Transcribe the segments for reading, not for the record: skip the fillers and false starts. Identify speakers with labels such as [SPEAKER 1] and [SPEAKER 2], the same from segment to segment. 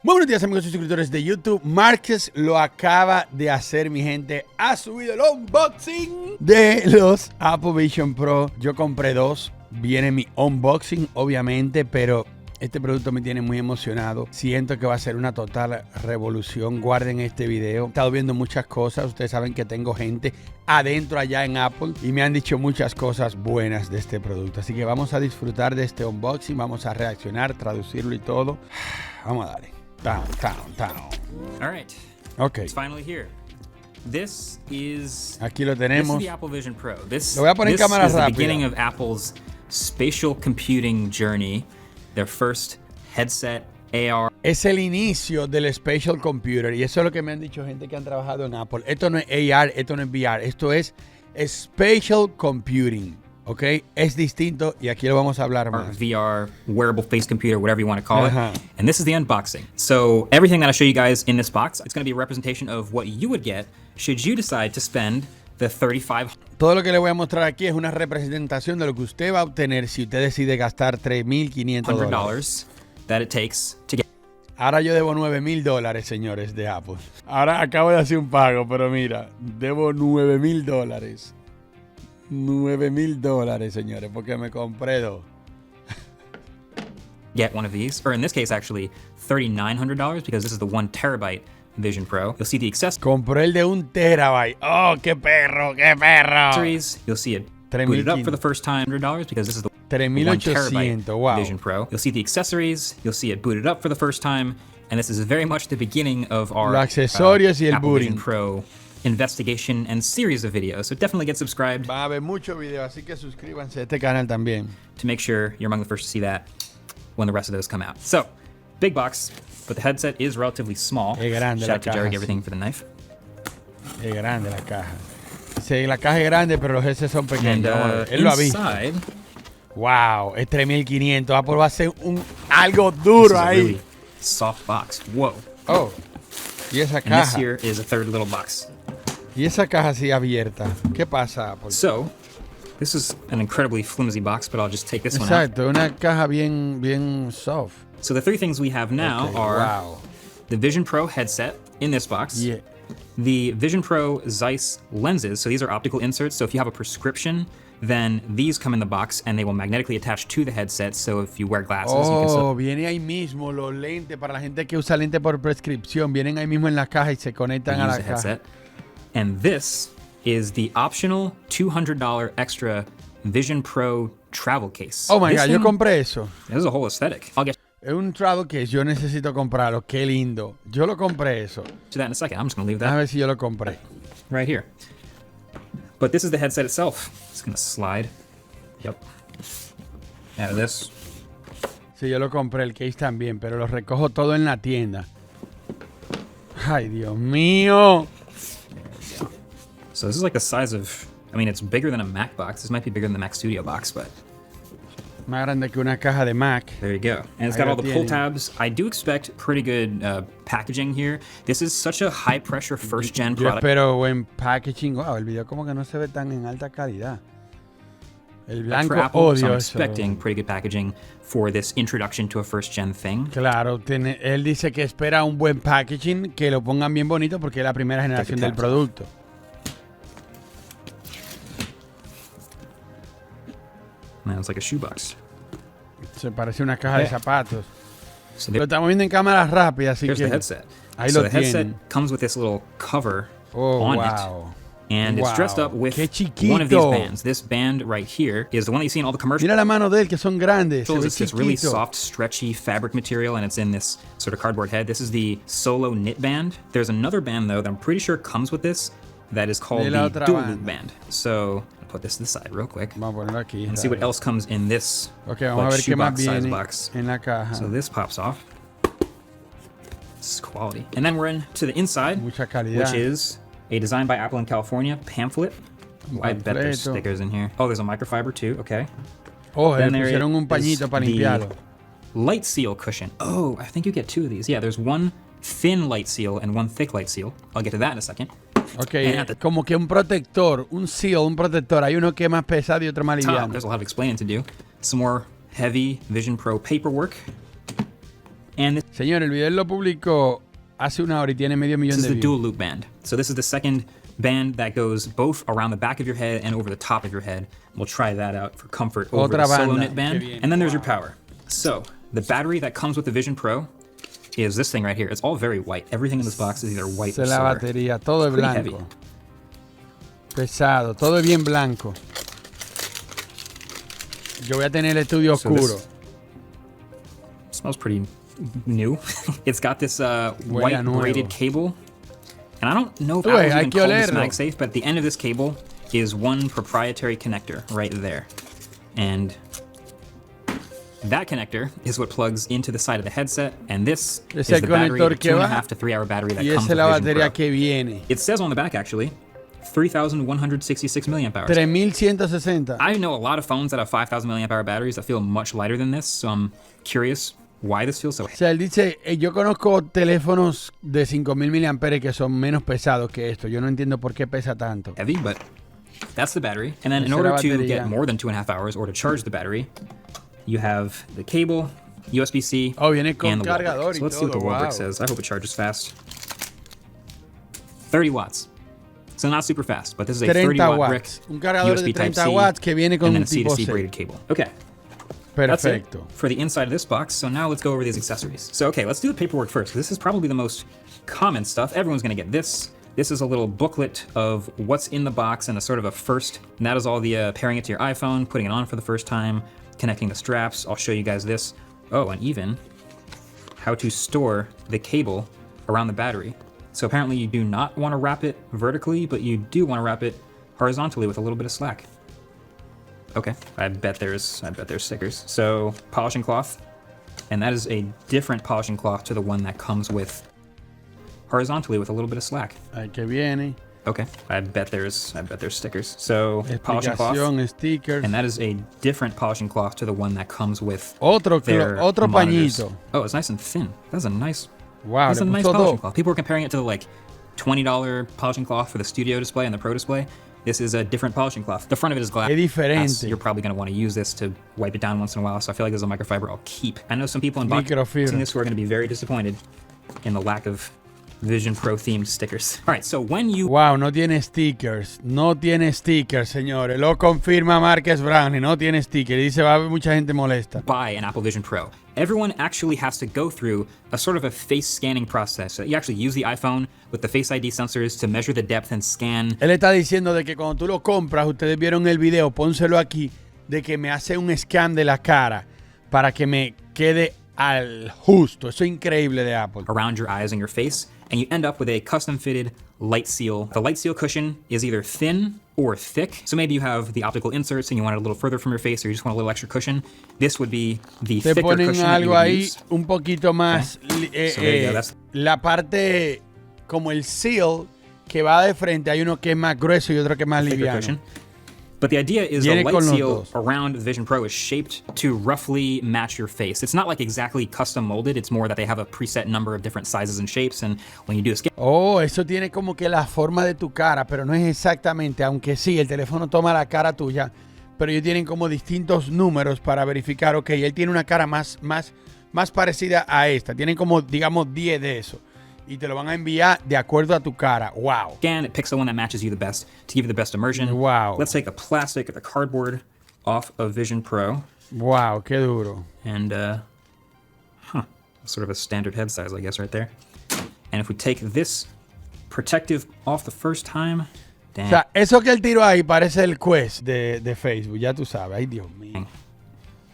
[SPEAKER 1] Muy buenos días, amigos y suscriptores de YouTube. Marques lo acaba de hacer, mi gente. Ha subido el unboxing de los Apple Vision Pro. Yo compré dos. Viene mi unboxing, obviamente, pero este producto me tiene muy emocionado. Siento que va a ser una total revolución. Guarden este video. He estado viendo muchas cosas. Ustedes saben que tengo gente adentro allá en Apple y me han dicho muchas cosas buenas de este producto. Así que vamos a disfrutar de este unboxing. Vamos a reaccionar, traducirlo y todo. Vamos a darle. Down.
[SPEAKER 2] All right.
[SPEAKER 1] Okay.
[SPEAKER 2] It's finally here. This is
[SPEAKER 1] Aquí lo tenemos.
[SPEAKER 2] the Apple Vision Pro. This
[SPEAKER 1] Lo voy a poner en cámara
[SPEAKER 2] is the
[SPEAKER 1] rápida.
[SPEAKER 2] beginning of Apple's spatial computing journey. Their first headset AR.
[SPEAKER 1] Es el inicio del Spatial Computer y eso es lo que me han dicho gente que han trabajado en Apple. Esto no es AR, esto no es VR, esto es Spatial Computing. ¿Ok? Es distinto y aquí lo vamos a hablar más.
[SPEAKER 2] VR, wearable face computer, whatever you want to call it. And this is the unboxing. So everything that I show you guys in this box, it's going to be a representation of what you would get should you decide to spend the $3,500.
[SPEAKER 1] Todo lo que le voy a mostrar aquí es una representación de lo que usted va a obtener si usted decide gastar $3,500
[SPEAKER 2] that it takes to get.
[SPEAKER 1] Ahora yo debo $9,000, señores de Apple. Ahora acabo de hacer un pago, pero mira, debo $9,000. $9,000, señores, porque me compré dos.
[SPEAKER 2] Get one of these, or in this case, actually, $3,900 because this is the 1 terabyte Vision Pro. You'll see the
[SPEAKER 1] Compré el de 1 terabyte. Oh, qué perro, qué perro.
[SPEAKER 2] accessories. You'll see it booted up for the first time, $100 because this is the 1 terabyte
[SPEAKER 1] wow.
[SPEAKER 2] Vision Pro. You'll see the accessories. You'll see it booted up for the first time, and this is very much the beginning of our
[SPEAKER 1] Los accesorios y el
[SPEAKER 2] Apple
[SPEAKER 1] booting.
[SPEAKER 2] Vision Pro investigation and series of videos. So definitely get subscribed
[SPEAKER 1] Va a haber muchos videos, así que suscríbanse a este canal también.
[SPEAKER 2] to make sure you're among the first to see that when the rest of those come out. So, big box, but the headset is relatively small.
[SPEAKER 1] Es grande
[SPEAKER 2] Shout
[SPEAKER 1] la
[SPEAKER 2] out to
[SPEAKER 1] caja,
[SPEAKER 2] Jerry,
[SPEAKER 1] sí.
[SPEAKER 2] everything for the knife.
[SPEAKER 1] Es grande la caja. Sí, la caja es grande, pero los heces son pequeños.
[SPEAKER 2] And
[SPEAKER 1] Vamos a ver. Él lo ha visto.
[SPEAKER 2] inside,
[SPEAKER 1] Wow, es $3,500. Apple va a hacer algo
[SPEAKER 2] this is
[SPEAKER 1] duro
[SPEAKER 2] a
[SPEAKER 1] ahí.
[SPEAKER 2] really soft box. Whoa.
[SPEAKER 1] Oh, y esa
[SPEAKER 2] And this
[SPEAKER 1] caja.
[SPEAKER 2] here is a third little box.
[SPEAKER 1] Y esa caja así abierta. ¿Qué pasa, Apple?
[SPEAKER 2] So, this is an incredibly flimsy box, but I'll just take this one out.
[SPEAKER 1] Exacto, una caja bien soft.
[SPEAKER 2] So the three things we have now
[SPEAKER 1] Okay,
[SPEAKER 2] are
[SPEAKER 1] wow.
[SPEAKER 2] the Vision Pro headset in this box.
[SPEAKER 1] Yeah.
[SPEAKER 2] The Vision Pro Zeiss lenses, so these are optical inserts, so if you have a prescription, then these come in the box and they will magnetically attach to the headset, so if you wear glasses, you can still
[SPEAKER 1] Oh, viene ahí mismo los lentes para la gente que usa lentes por prescripción. Vienen ahí mismo en la caja y se conectan a
[SPEAKER 2] use
[SPEAKER 1] la
[SPEAKER 2] the
[SPEAKER 1] caja.
[SPEAKER 2] headset. And this is the optional $200 extra Vision Pro travel case.
[SPEAKER 1] Oh my
[SPEAKER 2] This
[SPEAKER 1] God, yo
[SPEAKER 2] one-
[SPEAKER 1] compré eso.
[SPEAKER 2] This is a whole aesthetic. I'll get
[SPEAKER 1] Es un travel case, yo necesito comprarlo. Qué lindo. Yo lo compré eso.
[SPEAKER 2] to that in a second. I'm just going to leave
[SPEAKER 1] A
[SPEAKER 2] that
[SPEAKER 1] ver si yo lo compré.
[SPEAKER 2] right here. But this is the headset itself. It's going to slide. Yep. Out of this.
[SPEAKER 1] Sí, yo lo compré, el case también, pero lo recojo todo en la tienda. Ay, Dios mío.
[SPEAKER 2] So this is like the size of, I mean, it's bigger than a Mac box. This might be bigger than the Mac Studio box, but
[SPEAKER 1] Más grande que una caja de Mac.
[SPEAKER 2] there you go. And it's
[SPEAKER 1] Ahí
[SPEAKER 2] got
[SPEAKER 1] lo
[SPEAKER 2] all the pull
[SPEAKER 1] tienen.
[SPEAKER 2] tabs. I do expect pretty good packaging here. This is such a high pressure first gen
[SPEAKER 1] Yo
[SPEAKER 2] product.
[SPEAKER 1] espero buen packaging. Wow, el video como que no se ve tan en alta calidad. El
[SPEAKER 2] For
[SPEAKER 1] blanco
[SPEAKER 2] Apple, so
[SPEAKER 1] odio
[SPEAKER 2] I'm
[SPEAKER 1] eso.
[SPEAKER 2] expecting pretty good packaging for this introduction to a first gen thing.
[SPEAKER 1] Claro, él dice que espera un buen packaging, que lo pongan bien bonito porque es la primera generación del
[SPEAKER 2] tabs.
[SPEAKER 1] producto.
[SPEAKER 2] Man, it's like a shoebox.
[SPEAKER 1] Se parece una caja de
[SPEAKER 2] Yeah.
[SPEAKER 1] zapatos.
[SPEAKER 2] So
[SPEAKER 1] Lo estamos viendo en cámara rápida, así
[SPEAKER 2] here's
[SPEAKER 1] que
[SPEAKER 2] the headset.
[SPEAKER 1] ahí
[SPEAKER 2] So
[SPEAKER 1] lo
[SPEAKER 2] the headset
[SPEAKER 1] tienen.
[SPEAKER 2] comes with this little cover
[SPEAKER 1] Oh,
[SPEAKER 2] on
[SPEAKER 1] wow.
[SPEAKER 2] it. And it's dressed up with
[SPEAKER 1] Qué
[SPEAKER 2] one of these
[SPEAKER 1] chiquito.
[SPEAKER 2] bands. This band right here is the one that you see in all the commercials.
[SPEAKER 1] Mira la mano de él, que son grandes. Se ve
[SPEAKER 2] It's this really
[SPEAKER 1] chiquito.
[SPEAKER 2] soft, stretchy fabric material, and it's in this sort of cardboard head. This is the Solo Knit Band. There's another band, though, that I'm pretty sure comes with this that is called
[SPEAKER 1] Y la
[SPEAKER 2] the
[SPEAKER 1] otra
[SPEAKER 2] Dual
[SPEAKER 1] banda.
[SPEAKER 2] Loop Band. So I'll put this to the side real quick
[SPEAKER 1] Vamos a ponerlo aquí.
[SPEAKER 2] and see what else comes in this
[SPEAKER 1] Ok, vamos
[SPEAKER 2] like,
[SPEAKER 1] a ver qué más
[SPEAKER 2] shoebox size
[SPEAKER 1] viene
[SPEAKER 2] box.
[SPEAKER 1] en la caja.
[SPEAKER 2] So this pops off. This is quality. And then we're into the inside,
[SPEAKER 1] Mucha calidad.
[SPEAKER 2] which is a Designed by Apple in California pamphlet. I bet there's
[SPEAKER 1] Panfleto.
[SPEAKER 2] stickers in here. Oh, there's a microfiber too. Okay.
[SPEAKER 1] Oh, le
[SPEAKER 2] Then there
[SPEAKER 1] pusieron un
[SPEAKER 2] is
[SPEAKER 1] pañito para
[SPEAKER 2] the
[SPEAKER 1] limpiarlo.
[SPEAKER 2] light seal cushion. Oh, I think you get two of these. Yeah, there's one thin light seal and one thick light seal. I'll get to that in a second.
[SPEAKER 1] Ok,
[SPEAKER 2] And
[SPEAKER 1] como que un protector, un seal, un protector. Hay uno que es más pesado y otro más
[SPEAKER 2] top,
[SPEAKER 1] liviano.
[SPEAKER 2] there's a lot of explaining to do. Some more heavy Vision Pro paperwork. And
[SPEAKER 1] Señor, el video lo publicó hace una hora y tiene medio millón
[SPEAKER 2] this is
[SPEAKER 1] de
[SPEAKER 2] the
[SPEAKER 1] views.
[SPEAKER 2] dual loop band. So this is the second band that goes both around the back of your head and over the top of your head. We'll try that out for comfort over
[SPEAKER 1] Otra
[SPEAKER 2] the solo
[SPEAKER 1] banda
[SPEAKER 2] knit band.
[SPEAKER 1] que viene.
[SPEAKER 2] And then there's your power. So the battery that comes with the Vision Pro is this thing right here. It's all very white. Everything in this box is either white or
[SPEAKER 1] La
[SPEAKER 2] silver.
[SPEAKER 1] batería, todo es
[SPEAKER 2] Pretty
[SPEAKER 1] blanco.
[SPEAKER 2] heavy.
[SPEAKER 1] Pesado, todo es bien blanco. Yo voy a tener el estudio
[SPEAKER 2] So
[SPEAKER 1] oscuro.
[SPEAKER 2] Smells pretty new. It's got this white
[SPEAKER 1] nuevo.
[SPEAKER 2] braided cable. And I don't know if
[SPEAKER 1] Uy,
[SPEAKER 2] Apple's
[SPEAKER 1] hay
[SPEAKER 2] even
[SPEAKER 1] que
[SPEAKER 2] called this
[SPEAKER 1] olerlo.
[SPEAKER 2] MagSafe, but at the end of this cable is one proprietary connector right there. And that connector is what plugs into the side of the headset, and this
[SPEAKER 1] Es
[SPEAKER 2] is
[SPEAKER 1] el
[SPEAKER 2] the battery,
[SPEAKER 1] conector
[SPEAKER 2] the
[SPEAKER 1] que
[SPEAKER 2] 2.5
[SPEAKER 1] va,
[SPEAKER 2] to 3 hour battery that
[SPEAKER 1] Y
[SPEAKER 2] comes
[SPEAKER 1] esa es
[SPEAKER 2] with
[SPEAKER 1] la
[SPEAKER 2] Vision
[SPEAKER 1] batería
[SPEAKER 2] Pro.
[SPEAKER 1] que viene.
[SPEAKER 2] It says on the back actually, 3,166 milliamp hours.
[SPEAKER 1] 3160.
[SPEAKER 2] I know a lot of phones that have 5,000 milliamp hour batteries that feel much lighter than this, so I'm curious why this feels so
[SPEAKER 1] O sea, él dice, yo conozco teléfonos de 5000 mAh que son menos pesados que esto. Yo no entiendo por qué pesa tanto.
[SPEAKER 2] heavy, but that's the battery. And then in
[SPEAKER 1] Esa es la
[SPEAKER 2] order to
[SPEAKER 1] batería.
[SPEAKER 2] get more than 2.5 hours or to charge the battery, you have the cable, USB-C,
[SPEAKER 1] Oh, viene con
[SPEAKER 2] and the wall brick.
[SPEAKER 1] cargador y
[SPEAKER 2] So let's see what the
[SPEAKER 1] todo,
[SPEAKER 2] wall brick
[SPEAKER 1] wow.
[SPEAKER 2] says. I hope it charges fast. 30 watts. So not super fast, but this is a
[SPEAKER 1] 30
[SPEAKER 2] 30-watt brick,
[SPEAKER 1] watts. Un cargador de
[SPEAKER 2] USB
[SPEAKER 1] 30
[SPEAKER 2] Type-C,
[SPEAKER 1] watts que viene con
[SPEAKER 2] and then
[SPEAKER 1] un
[SPEAKER 2] a
[SPEAKER 1] tipo
[SPEAKER 2] C2C
[SPEAKER 1] C.
[SPEAKER 2] braided cable. Okay. That's it
[SPEAKER 1] Perfecto.
[SPEAKER 2] for the inside of this box. So now let's go over these accessories. So, okay, let's do the paperwork first. This is probably the most common stuff. Everyone's going to get this. This is a little booklet of what's in the box and a sort of a first. And that is all the pairing it to your iPhone, putting it on for the first time, connecting the straps. I'll show you guys this. Oh, and even how to store the cable around the battery. So apparently you do not want to wrap it vertically, but you do want to wrap it horizontally with a little bit of slack. Okay, I bet there's stickers. So polishing cloth, and that is a different polishing cloth to the one that comes with horizontally with a little bit of slack.
[SPEAKER 1] Ahí que viene.
[SPEAKER 2] Okay, I bet there's stickers. So polishing cloth,
[SPEAKER 1] Explicación, stickers.
[SPEAKER 2] and that is a different polishing cloth to the one that comes with
[SPEAKER 1] Otro
[SPEAKER 2] their monitors.
[SPEAKER 1] pañito.
[SPEAKER 2] Oh, it's nice and thin. That's a nice.
[SPEAKER 1] Wow,
[SPEAKER 2] That's a
[SPEAKER 1] le
[SPEAKER 2] nice
[SPEAKER 1] puso
[SPEAKER 2] polishing
[SPEAKER 1] dos.
[SPEAKER 2] cloth. People were comparing it to the like $20 polishing cloth for the studio display and the pro display. This is a different polishing cloth. The front of it is glass.
[SPEAKER 1] Es diferente.
[SPEAKER 2] You're probably going to want to use this to wipe it down once in a while. So I feel like there's a microfiber I'll keep. I know some people in
[SPEAKER 1] Microfibra.
[SPEAKER 2] this who are going to be very disappointed in the lack of Vision Pro themed stickers. All right, so when you
[SPEAKER 1] Wow, no tiene stickers. No tiene stickers, señores. Lo confirma Marques Brown. No tiene stickers. Dice, va a haber mucha gente molesta.
[SPEAKER 2] buy an Apple Vision Pro, everyone actually has to go through a sort of a face scanning process. So you actually use the iPhone with the Face ID sensors to measure the depth and scan.
[SPEAKER 1] Él está diciendo de que cuando tú lo compras, ustedes vieron el video, pónselo aquí, de que me hace un scan de la cara para que me quede al justo. Eso es increíble de Apple.
[SPEAKER 2] Around your eyes and your face, and you end up with a custom fitted light seal. The light seal cushion is either thin or thick. So maybe you have the optical inserts and you want it a little further from your face, or you just want a little extra cushion. This would be the
[SPEAKER 1] Te
[SPEAKER 2] thicker
[SPEAKER 1] ponen
[SPEAKER 2] cushion that you
[SPEAKER 1] algo
[SPEAKER 2] would
[SPEAKER 1] ahí
[SPEAKER 2] use.
[SPEAKER 1] un poquito más.
[SPEAKER 2] So there you go, that's-
[SPEAKER 1] La parte como el seal que va de frente, hay uno que es más grueso y otro que es más
[SPEAKER 2] Thicker
[SPEAKER 1] liviano.
[SPEAKER 2] cushion. But the idea is the
[SPEAKER 1] Viene
[SPEAKER 2] light
[SPEAKER 1] con los
[SPEAKER 2] seal
[SPEAKER 1] dos.
[SPEAKER 2] around the Vision Pro is shaped to roughly match your face. It's not like exactly custom molded. It's more that they have a preset number of different sizes and shapes. And when you do a scan,
[SPEAKER 1] Oh, eso tiene como que la forma de tu cara, pero no es exactamente, aunque sí, el teléfono toma la cara tuya, pero ellos tienen como distintos números para verificar, ok, él tiene una cara más parecida a esta. Tienen como, digamos, 10 de eso. Y te lo van a enviar de acuerdo a tu cara. Wow.
[SPEAKER 2] it picks the one that matches you the best to give you the best immersion.
[SPEAKER 1] Wow.
[SPEAKER 2] Let's take the plastic or the cardboard off of Vision Pro.
[SPEAKER 1] Wow, qué duro.
[SPEAKER 2] And, sort of a standard head size, I guess, right there. And if we take this protective off the first time,
[SPEAKER 1] O
[SPEAKER 2] damn.
[SPEAKER 1] sea, eso que él tiró ahí parece el Quest de Facebook, ya tú sabes. Ay, Dios mío.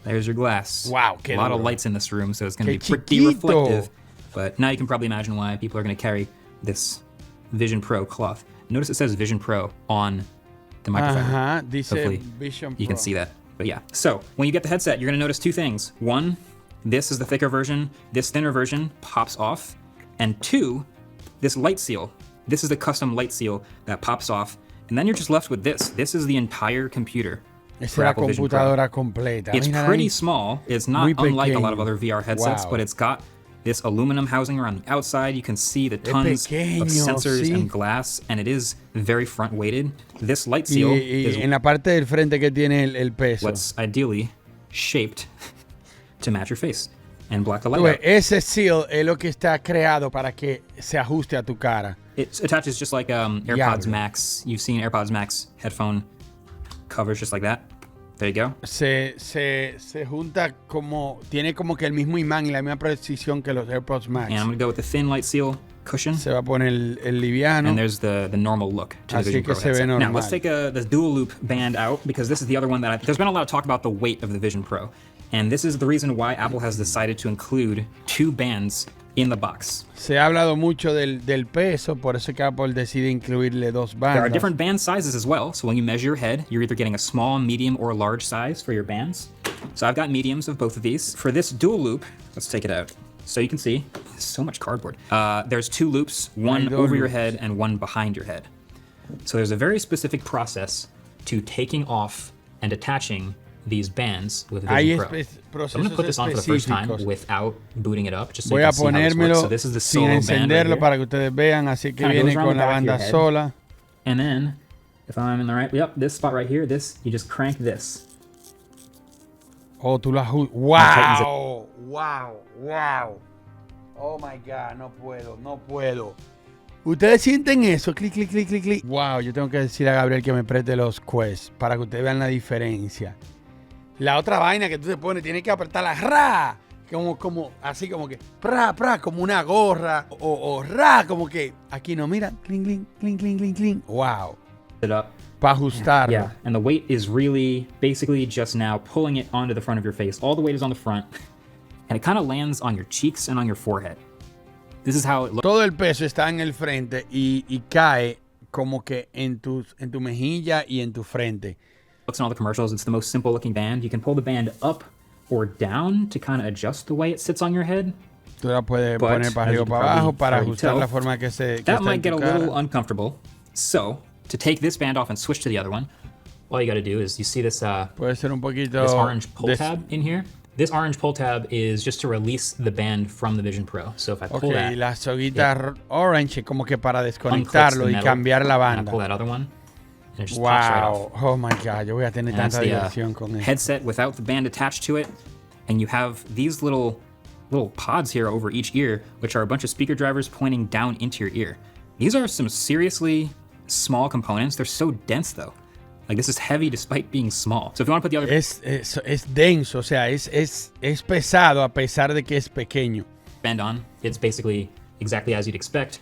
[SPEAKER 2] There's your glass.
[SPEAKER 1] Wow, qué
[SPEAKER 2] a lot of
[SPEAKER 1] duro.
[SPEAKER 2] lights in this room, so it's going to be
[SPEAKER 1] Qué
[SPEAKER 2] pretty
[SPEAKER 1] chiquito.
[SPEAKER 2] reflective. But now you can probably imagine why people are going to carry this Vision Pro cloth. Notice it says Vision Pro on the microfiber.
[SPEAKER 1] Ajá, dice
[SPEAKER 2] Hopefully
[SPEAKER 1] Vision Pro.
[SPEAKER 2] you can see that. But yeah, so when you get the headset, you're going to notice two things. One, this is the thicker version. This thinner version pops off. And two, this light seal. This is the custom light seal that pops off. And then you're just left with this. This is the entire computer.
[SPEAKER 1] Esa es
[SPEAKER 2] for
[SPEAKER 1] la
[SPEAKER 2] Apple Vision Pro.
[SPEAKER 1] computadora completa.
[SPEAKER 2] It's
[SPEAKER 1] Mira
[SPEAKER 2] pretty
[SPEAKER 1] ahí.
[SPEAKER 2] small. It's not
[SPEAKER 1] Muy
[SPEAKER 2] unlike a
[SPEAKER 1] pequeño.
[SPEAKER 2] lot of other VR headsets,
[SPEAKER 1] Wow.
[SPEAKER 2] but it's got this aluminum housing around the outside. You can see the tons
[SPEAKER 1] pequeño,
[SPEAKER 2] of sensors
[SPEAKER 1] sí.
[SPEAKER 2] and glass, and it is very front weighted. This light seal
[SPEAKER 1] Y
[SPEAKER 2] is
[SPEAKER 1] en la parte del frente que tiene el peso.
[SPEAKER 2] what's ideally shaped to match your face. and black the light
[SPEAKER 1] Tú ves,
[SPEAKER 2] out.
[SPEAKER 1] ese seal es lo que está creado para que se ajuste a tu cara.
[SPEAKER 2] It attaches just like AirPods Max. You've seen AirPods Max headphone covers just like that. There you go.
[SPEAKER 1] Se junta como, tiene como que el mismo imán y la misma precisión que los AirPods Max.
[SPEAKER 2] And I'm gonna go with the thin light seal cushion.
[SPEAKER 1] Se va a poner el liviano.
[SPEAKER 2] And there's the normal look to the
[SPEAKER 1] Así
[SPEAKER 2] Vision
[SPEAKER 1] que
[SPEAKER 2] Pro
[SPEAKER 1] se ve
[SPEAKER 2] headset. Now
[SPEAKER 1] normal.
[SPEAKER 2] let's take the dual loop band out, because this is the other one that there's been a lot of talk about the weight of the Vision Pro. And this is the reason why Apple has decided to include 2 bands in the box.
[SPEAKER 1] Se ha hablado mucho del peso, por eso que Apple decide incluirle 2 bandas.
[SPEAKER 2] There are different band sizes as well. So when you measure your head, you're either getting a small, medium, or large size for your bands. So I've got mediums of both of these. For this dual loop, let's take it out. So you can see, so much cardboard. There's 2 loops, one over your head and one behind your head. So there's a very specific process to taking off and attaching these bands with Vision Pro. So I'm going to put this on for the first time without booting it up, just so
[SPEAKER 1] Voy
[SPEAKER 2] you
[SPEAKER 1] a
[SPEAKER 2] can see how this works. So this is the
[SPEAKER 1] sin
[SPEAKER 2] solo band right
[SPEAKER 1] encenderlo
[SPEAKER 2] here.
[SPEAKER 1] para que ustedes vean, así que
[SPEAKER 2] Kinda
[SPEAKER 1] viene
[SPEAKER 2] goes around
[SPEAKER 1] con
[SPEAKER 2] the
[SPEAKER 1] la
[SPEAKER 2] back of your
[SPEAKER 1] banda
[SPEAKER 2] head.
[SPEAKER 1] sola.
[SPEAKER 2] And then, if I'm in the right, yep, this spot right here, this, you just crank this.
[SPEAKER 1] Oh, tú la ¡Wow! ¡Wow! ¡Wow! Oh my God, no puedo. ¿Ustedes sienten eso? Clic, clic, clic, clic, clic. Wow, yo tengo que decir a Gabriel que me preste los Quest para que ustedes vean la diferencia. La otra vaina que tú te pones, tienes que apretarla, ¡ra! Así como que, ¡pra! Como una gorra, o ¡ra! Como que, aquí no, mira, clink, clink, clink, clink, clink, clink. Wow.
[SPEAKER 2] It up.
[SPEAKER 1] Para ajustarlo.
[SPEAKER 2] Yeah, and the weight is really basically just now pulling it onto the front of your face. All the weight is on the front, and it kind of lands on your cheeks and on your forehead. This is how it looks.
[SPEAKER 1] Todo el peso está en el frente y cae como que en tu mejilla y en tu frente.
[SPEAKER 2] Looks in all the commercials. It's the most simple looking band. You can pull the band up or down to kind of adjust the way it sits on your head.
[SPEAKER 1] Tú la puedes
[SPEAKER 2] But,
[SPEAKER 1] poner para
[SPEAKER 2] as
[SPEAKER 1] arriba
[SPEAKER 2] you
[SPEAKER 1] o
[SPEAKER 2] can
[SPEAKER 1] para abajo
[SPEAKER 2] probably
[SPEAKER 1] para
[SPEAKER 2] already
[SPEAKER 1] ajustar
[SPEAKER 2] tell,
[SPEAKER 1] la forma que se
[SPEAKER 2] That
[SPEAKER 1] está
[SPEAKER 2] might
[SPEAKER 1] en
[SPEAKER 2] get
[SPEAKER 1] tu
[SPEAKER 2] a
[SPEAKER 1] cara.
[SPEAKER 2] little uncomfortable. So, to take this band off and switch to the other one, all you got to do is, you see this
[SPEAKER 1] Puede ser un poquito
[SPEAKER 2] this orange pull tab in here? This orange pull tab is just to release the band from the Vision Pro. So if I pull that,
[SPEAKER 1] y la soguita orange como que para desconectarlo y cambiar la
[SPEAKER 2] and I
[SPEAKER 1] banda.
[SPEAKER 2] pull that other one, and it just pops right off.
[SPEAKER 1] Wow, oh my God, yo voy a tener
[SPEAKER 2] And that's
[SPEAKER 1] tanta
[SPEAKER 2] the
[SPEAKER 1] diversión con esto.
[SPEAKER 2] headset without the band attached to it, and you have these little pods here over each ear, which are a bunch of speaker drivers pointing down into your ear. These are some seriously small components. They're so dense though. Like, this is heavy despite being small. So if you want to put the other
[SPEAKER 1] Es denso, o sea, es pesado a pesar de que es pequeño.
[SPEAKER 2] band on, it's basically exactly as you'd expect.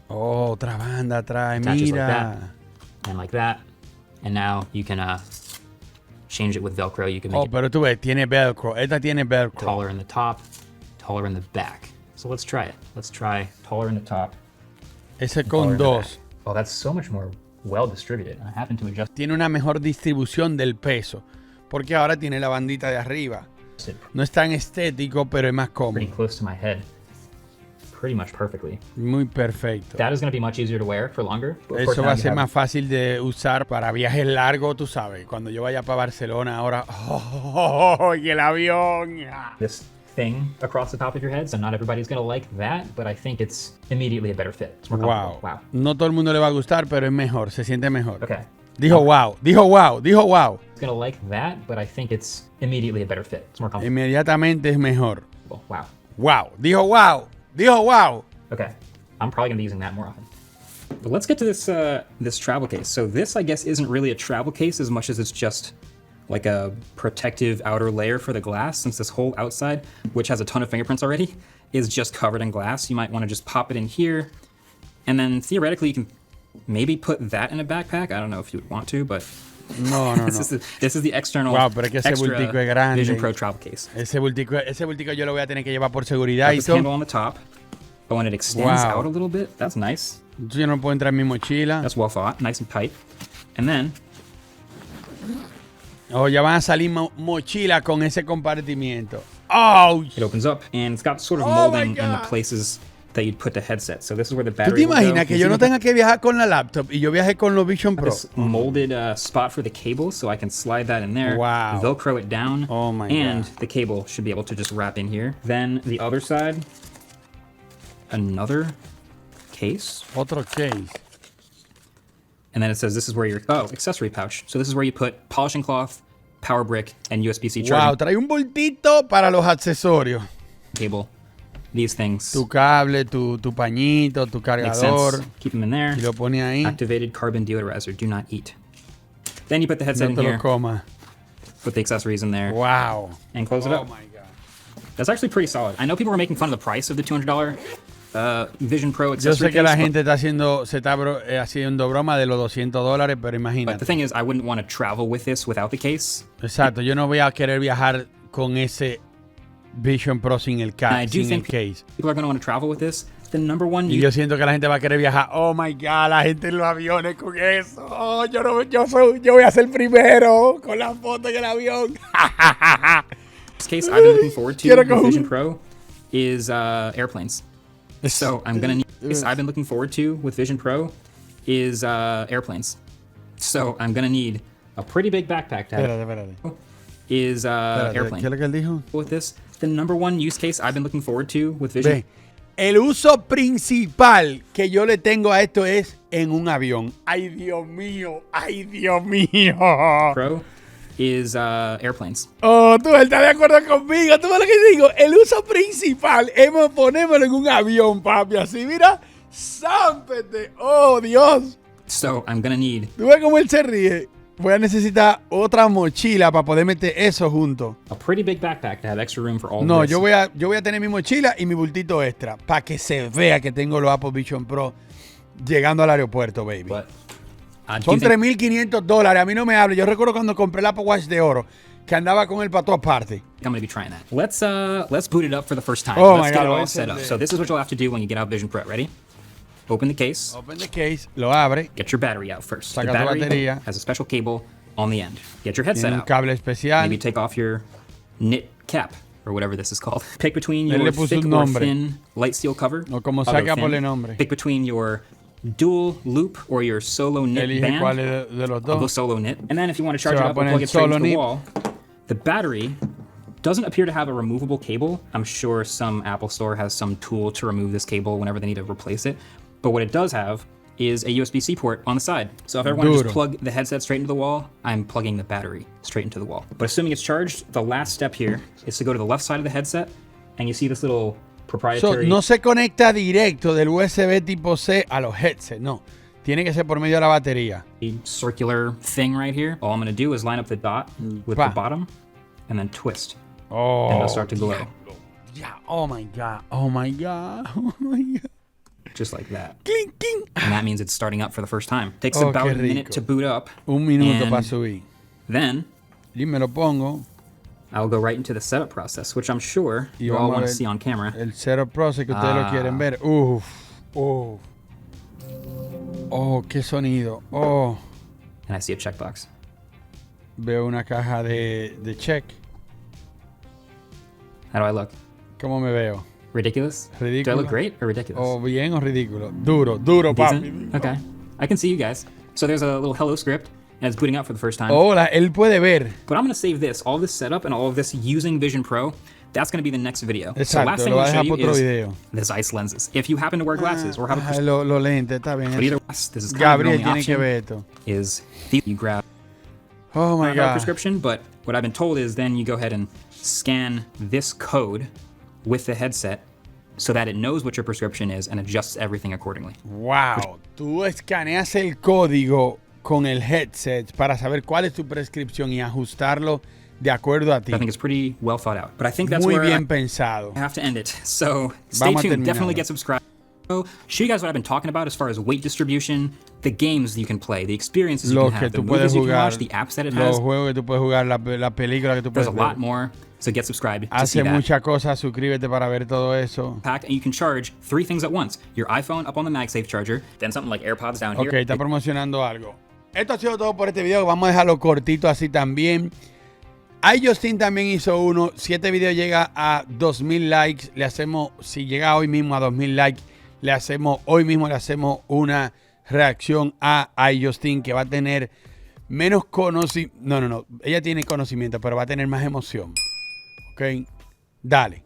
[SPEAKER 1] Oh, otra banda trae,
[SPEAKER 2] Attaches like that,
[SPEAKER 1] mira.
[SPEAKER 2] and like that. And now you can change it with Velcro. You can make
[SPEAKER 1] Oh,
[SPEAKER 2] it
[SPEAKER 1] pero tú ves, tiene velcro. Esta tiene velcro.
[SPEAKER 2] taller in the top, taller in the back. So let's try it. Let's try taller in the top.
[SPEAKER 1] Ese
[SPEAKER 2] taller
[SPEAKER 1] con
[SPEAKER 2] in the
[SPEAKER 1] dos.
[SPEAKER 2] back. Oh, that's so much more well distributed. I happen to adjust
[SPEAKER 1] Tiene una mejor distribución del peso. Porque ahora tiene la bandita de arriba.
[SPEAKER 2] it
[SPEAKER 1] No es tan estético, pero es más
[SPEAKER 2] pretty
[SPEAKER 1] cómodo.
[SPEAKER 2] close to my head. Pretty much perfectly.
[SPEAKER 1] Muy perfecto.
[SPEAKER 2] That is going to be much easier to wear for longer. Of course,
[SPEAKER 1] Eso
[SPEAKER 2] now
[SPEAKER 1] va a
[SPEAKER 2] you
[SPEAKER 1] ser
[SPEAKER 2] have
[SPEAKER 1] más fácil de usar para viajes largos, tú sabes. Cuando yo vaya para Barcelona ahora. ¡Oh, y el avión!
[SPEAKER 2] this thing across the top of your head, so not everybody's going to like that, but I think it's immediately a better fit. It's more
[SPEAKER 1] Wow.
[SPEAKER 2] comfortable. Wow.
[SPEAKER 1] No todo el mundo le va a gustar, pero es mejor. Se siente mejor.
[SPEAKER 2] Okay.
[SPEAKER 1] Dijo wow, dijo wow, dijo wow.
[SPEAKER 2] It's going to like that, but I think it's immediately a better fit. It's more comfortable.
[SPEAKER 1] Inmediatamente es mejor.
[SPEAKER 2] Wow.
[SPEAKER 1] Wow, dijo wow, dijo wow.
[SPEAKER 2] Okay. I'm probably going to be using that more often. But let's get to this this travel case. So this, I guess, isn't really a travel case as much as it's just like a protective outer layer for the glass, since this whole outside, which has a ton of fingerprints already, is just covered in glass. You might want to just pop it in here, and then theoretically you can maybe put that in a backpack. I don't know if you would want to, but
[SPEAKER 1] No.
[SPEAKER 2] this is the external
[SPEAKER 1] Wow, pero es que ese
[SPEAKER 2] extra
[SPEAKER 1] bultico es grande.
[SPEAKER 2] Vision Pro travel case.
[SPEAKER 1] Ese bultico yo lo voy a tener que llevar por seguridad
[SPEAKER 2] Got
[SPEAKER 1] y
[SPEAKER 2] this
[SPEAKER 1] todo.
[SPEAKER 2] handle on the top, but when it extends
[SPEAKER 1] Wow.
[SPEAKER 2] out a little bit, that's nice.
[SPEAKER 1] Yo no puedo entrar en mi mochila.
[SPEAKER 2] That's well thought, nice and tight. And then
[SPEAKER 1] Oh, ya van a salir mochila con ese compartimiento. Oh,
[SPEAKER 2] it opens up, and it's got sort of
[SPEAKER 1] Oh my
[SPEAKER 2] molding in the
[SPEAKER 1] God.
[SPEAKER 2] places that you'd put the headset. So this is where the
[SPEAKER 1] ¿tú
[SPEAKER 2] battery
[SPEAKER 1] te
[SPEAKER 2] will go.
[SPEAKER 1] imaginas que
[SPEAKER 2] You
[SPEAKER 1] yo
[SPEAKER 2] see
[SPEAKER 1] no
[SPEAKER 2] the-
[SPEAKER 1] tenga que viajar con la laptop y yo viaje con los Vision Pro?
[SPEAKER 2] this molded spot for the cable, so I can slide that in there,
[SPEAKER 1] Wow.
[SPEAKER 2] Velcro it down,
[SPEAKER 1] Oh my
[SPEAKER 2] and
[SPEAKER 1] God.
[SPEAKER 2] the cable should be able to just wrap in here. Then the other side, another case,
[SPEAKER 1] Otro case.
[SPEAKER 2] and then it says this is where your accessory pouch. So this is where you put polishing cloth, power brick, and USB-C
[SPEAKER 1] Wow,
[SPEAKER 2] charging.
[SPEAKER 1] trae un bultito para los accesorios.
[SPEAKER 2] cable. These things.
[SPEAKER 1] Tu cable, tu pañito, tu
[SPEAKER 2] Makes
[SPEAKER 1] cargador.
[SPEAKER 2] sense. Keep them in there.
[SPEAKER 1] Y lo pone ahí.
[SPEAKER 2] Activated carbon deodorizer. Do not eat. Then you put the headset
[SPEAKER 1] No
[SPEAKER 2] in
[SPEAKER 1] te lo
[SPEAKER 2] here.
[SPEAKER 1] comas.
[SPEAKER 2] Put the accessories in there.
[SPEAKER 1] Wow.
[SPEAKER 2] And close it
[SPEAKER 1] Oh
[SPEAKER 2] up.
[SPEAKER 1] my God.
[SPEAKER 2] That's actually pretty solid. I know people were making fun of the price of the $200 Vision Pro
[SPEAKER 1] Yo
[SPEAKER 2] accessory
[SPEAKER 1] sé que la
[SPEAKER 2] case,
[SPEAKER 1] gente está haciendo, haciendo broma de los $200, pero
[SPEAKER 2] but the
[SPEAKER 1] imagínate.
[SPEAKER 2] thing is, I wouldn't want to travel with this without the case.
[SPEAKER 1] Exacto, yo no voy a querer viajar con ese Vision Pro sin el,
[SPEAKER 2] And I do
[SPEAKER 1] sin el
[SPEAKER 2] think
[SPEAKER 1] case.
[SPEAKER 2] people are going to want to travel with this. The number one
[SPEAKER 1] Y yo siento que la gente va a querer viajar. Oh my God, la gente en los aviones con eso. Oh, yo voy a ser primero con la foto en el avión.
[SPEAKER 2] case I've been looking forward to
[SPEAKER 1] Quiero
[SPEAKER 2] with
[SPEAKER 1] comer.
[SPEAKER 2] Vision Pro is airplanes. So I'm gonna need. Case I've been looking forward to with Vision Pro is airplanes. So I'm gonna need a pretty big backpack to have.
[SPEAKER 1] Espérate.
[SPEAKER 2] Is
[SPEAKER 1] Espérate,
[SPEAKER 2] airplane.
[SPEAKER 1] ¿qué es lo que él dijo?
[SPEAKER 2] With this, the number one use case I've been looking forward to with Vision
[SPEAKER 1] Ve, el uso principal que yo le tengo a esto es en un avión. Ay, Dios mío. Ay, Dios mío.
[SPEAKER 2] Pro is airplanes.
[SPEAKER 1] Oh, tú estás de acuerdo conmigo. Tú ves lo que digo. El uso principal es ponémoslo en un avión, papi. Así, mira. Zámpete. Oh, Dios.
[SPEAKER 2] So I'm gonna need
[SPEAKER 1] Tú ves cómo él se ríe. Voy a necesitar otra mochila para poder meter eso junto.
[SPEAKER 2] a pretty big backpack to have extra room for all
[SPEAKER 1] No,
[SPEAKER 2] this.
[SPEAKER 1] yo voy a tener mi mochila y mi bultito extra para que se vea que tengo los Apple Vision Pro llegando al aeropuerto, baby.
[SPEAKER 2] But do
[SPEAKER 1] Son
[SPEAKER 2] you think-
[SPEAKER 1] $3,500. A mí no me hable. Yo recuerdo cuando compré el Apple Watch de oro que andaba con el pato aparte.
[SPEAKER 2] I'm gonna be trying that. Let's boot it up for the first time.
[SPEAKER 1] Oh
[SPEAKER 2] Let's
[SPEAKER 1] my
[SPEAKER 2] get
[SPEAKER 1] God,
[SPEAKER 2] it
[SPEAKER 1] lo voy
[SPEAKER 2] all
[SPEAKER 1] a
[SPEAKER 2] set up.
[SPEAKER 1] encender.
[SPEAKER 2] So this is what you'll have to do when you get out Vision Pro. Ready? Open the case.
[SPEAKER 1] Open the case, lo abre.
[SPEAKER 2] Get your battery out first.
[SPEAKER 1] Saca
[SPEAKER 2] The
[SPEAKER 1] tu
[SPEAKER 2] battery
[SPEAKER 1] batería.
[SPEAKER 2] has a special cable on the end. Get your headset
[SPEAKER 1] Tiene un
[SPEAKER 2] out.
[SPEAKER 1] cable especial.
[SPEAKER 2] Maybe take off your knit cap or whatever this is called. Pick between
[SPEAKER 1] Él
[SPEAKER 2] your
[SPEAKER 1] le puso
[SPEAKER 2] thick
[SPEAKER 1] un
[SPEAKER 2] or
[SPEAKER 1] nombre.
[SPEAKER 2] thin light steel cover.
[SPEAKER 1] O como
[SPEAKER 2] although
[SPEAKER 1] saque a
[SPEAKER 2] thin.
[SPEAKER 1] ponerle nombre.
[SPEAKER 2] Pick between your dual loop or your solo knit
[SPEAKER 1] Elige
[SPEAKER 2] band.
[SPEAKER 1] cuál es de los
[SPEAKER 2] I'll go
[SPEAKER 1] dos.
[SPEAKER 2] solo knit. And then if you want to charge
[SPEAKER 1] Se
[SPEAKER 2] it
[SPEAKER 1] va a
[SPEAKER 2] up or
[SPEAKER 1] poner
[SPEAKER 2] plug it straight
[SPEAKER 1] solo
[SPEAKER 2] into the
[SPEAKER 1] knit.
[SPEAKER 2] wall, the battery doesn't appear to have a removable cable. I'm sure some Apple store has some tool to remove this cable whenever they need to replace it. But what it does have is a USB-C port on the side. So if I want to
[SPEAKER 1] Duro.
[SPEAKER 2] just plug the headset straight into the wall, I'm plugging the battery straight into the wall. But assuming it's charged, the last step here is to go to the left side of the headset, and you see this little
[SPEAKER 1] So,
[SPEAKER 2] proprietary
[SPEAKER 1] no se conecta directo del USB tipo C a los headsets, no. Tiene que ser por medio de la batería.
[SPEAKER 2] circular thing right here. All I'm going to do is line up the dot with
[SPEAKER 1] Pa.
[SPEAKER 2] the bottom, and then twist,
[SPEAKER 1] Oh,
[SPEAKER 2] and it'll start to glow.
[SPEAKER 1] yeah. Oh my God. Oh my God. Oh my God.
[SPEAKER 2] Just like that.
[SPEAKER 1] Clink, clink.
[SPEAKER 2] And that means it's starting up for the first time. Takes
[SPEAKER 1] Oh,
[SPEAKER 2] about
[SPEAKER 1] qué
[SPEAKER 2] a minute
[SPEAKER 1] rico.
[SPEAKER 2] to boot up.
[SPEAKER 1] Un minuto
[SPEAKER 2] and
[SPEAKER 1] para subir.
[SPEAKER 2] Then
[SPEAKER 1] Y me lo pongo.
[SPEAKER 2] I'll go right into the setup process, which I'm sure
[SPEAKER 1] Y
[SPEAKER 2] you all
[SPEAKER 1] vamos a
[SPEAKER 2] want to
[SPEAKER 1] ver
[SPEAKER 2] see on camera.
[SPEAKER 1] El Setup Process que ustedes lo
[SPEAKER 2] Ah.
[SPEAKER 1] quieren ver. Uf. Uf. Oh, qué sonido. Oh.
[SPEAKER 2] And I see a checkbox.
[SPEAKER 1] Veo una caja de check.
[SPEAKER 2] How do I look?
[SPEAKER 1] ¿Cómo me veo?
[SPEAKER 2] Ridiculous? Do I
[SPEAKER 1] Ridículo.
[SPEAKER 2] look great or ridiculous?
[SPEAKER 1] Oh, bien o ridículo. Duro, papi.
[SPEAKER 2] Decent? Okay. I can see you guys. So there's a little hello script, and it's booting up for the first time.
[SPEAKER 1] Hola, él puede ver.
[SPEAKER 2] But I'm going to save this, all this setup and all of this using Vision Pro. That's going to be the next video. So
[SPEAKER 1] Exacto,
[SPEAKER 2] last thing
[SPEAKER 1] lo
[SPEAKER 2] I'll
[SPEAKER 1] voy a
[SPEAKER 2] show
[SPEAKER 1] dejar
[SPEAKER 2] you
[SPEAKER 1] para otro
[SPEAKER 2] is
[SPEAKER 1] video.
[SPEAKER 2] the Zeiss lenses. If you happen to wear glasses or have a prescription,
[SPEAKER 1] Los lentes, está bien.
[SPEAKER 2] but either this is kind of
[SPEAKER 1] Gabriel
[SPEAKER 2] the only
[SPEAKER 1] tiene que
[SPEAKER 2] option,
[SPEAKER 1] ver esto.
[SPEAKER 2] is you grab
[SPEAKER 1] Oh my
[SPEAKER 2] a
[SPEAKER 1] God.
[SPEAKER 2] prescription, but what I've been told is then you go ahead and scan this code with the headset so that it knows what your prescription is and adjusts everything accordingly.
[SPEAKER 1] Wow. Tú escaneas el código con el headset para saber cuál es tu prescripción y ajustarlo de acuerdo a ti.
[SPEAKER 2] I think it's pretty well thought out. But I think that's
[SPEAKER 1] Muy
[SPEAKER 2] where
[SPEAKER 1] bien pensado.
[SPEAKER 2] I have to end it. So stay
[SPEAKER 1] Vamos a
[SPEAKER 2] tuned.
[SPEAKER 1] terminarlo.
[SPEAKER 2] Definitely get subscribed. So, show you guys what I've been talking about as far as weight distribution, the games you can play, the experiences you
[SPEAKER 1] Lo
[SPEAKER 2] can
[SPEAKER 1] que
[SPEAKER 2] have, the
[SPEAKER 1] tú puedes
[SPEAKER 2] movies you can
[SPEAKER 1] jugar,
[SPEAKER 2] watch, the apps that it
[SPEAKER 1] los
[SPEAKER 2] has.
[SPEAKER 1] juegos que tú puedes jugar, la película que tú
[SPEAKER 2] There's
[SPEAKER 1] puedes
[SPEAKER 2] a
[SPEAKER 1] ver.
[SPEAKER 2] lot more. So get subscribed to see
[SPEAKER 1] Hace
[SPEAKER 2] that.
[SPEAKER 1] muchas cosas, suscríbete para ver todo eso.
[SPEAKER 2] Packed, and you can charge 3 things at once. Your iPhone up on the MagSafe charger, then something like AirPods down
[SPEAKER 1] Ok,
[SPEAKER 2] here.
[SPEAKER 1] está promocionando algo. Esto ha sido todo por este video. Vamos a dejarlo cortito así también. Justin también hizo uno. Si este video llega a 2000 likes, le hacemos, si llega hoy mismo a 2000 likes, hoy mismo le hacemos una reacción a Justin que va a tener menos conocimiento. No. Ella tiene conocimiento, pero va a tener más emoción. Ok, dale.